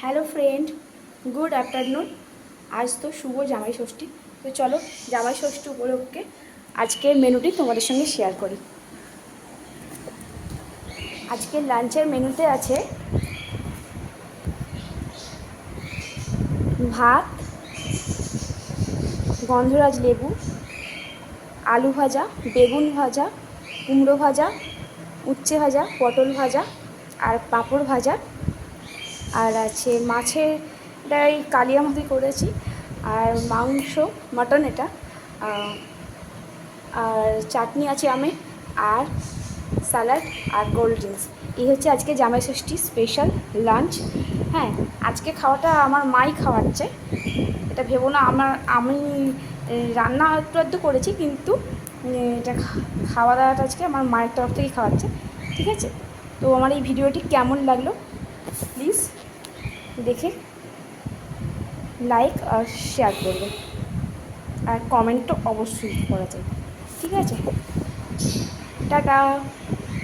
Hello friend, good afternoon. আজ তো শুভ জামাই ষষ্ঠী। তো চলো জামাই ষষ্ঠী উপলক্ষে আজকের মেনুটি তোমাদের সঙ্গে শেয়ার করি। আজকের লাঞ্চের মেনুতে আছে ভাত, গন্ধরাজ লেবু, আলু ভাজা, বেগুন ভাজা, কুমড়ো ভাজা, উচ্ছে ভাজা, পটল ভাজা আর পাঁপড় ভাজা। আর আছে মাছের, এটা এই কালিয়া মাছি করেছি। আর মাংস, মাটন এটা। আর চাটনি আছে আমের, আর স্যালাড আর কোল্ড ড্রিঙ্কস। এই হচ্ছে আজকে জামাই ষষ্ঠী স্পেশাল লাঞ্চ। হ্যাঁ, আজকে খাওয়াটা আমার মাই খাওয়াচ্ছে। এটা ভেবো না আমি রান্না একটু আধটু করেছি, কিন্তু এটা খাওয়া দাওয়াটা আজকে আমার মায়ের তরফ থেকেই খাওয়াচ্ছে। ঠিক আছে, তো আমার এই ভিডিওটি কেমন লাগলো প্লিজ দেখে লাইক আর শেয়ার করবেন, আর কমেন্টও অবশ্যই করা যায়। ঠিক আছে, টাটা।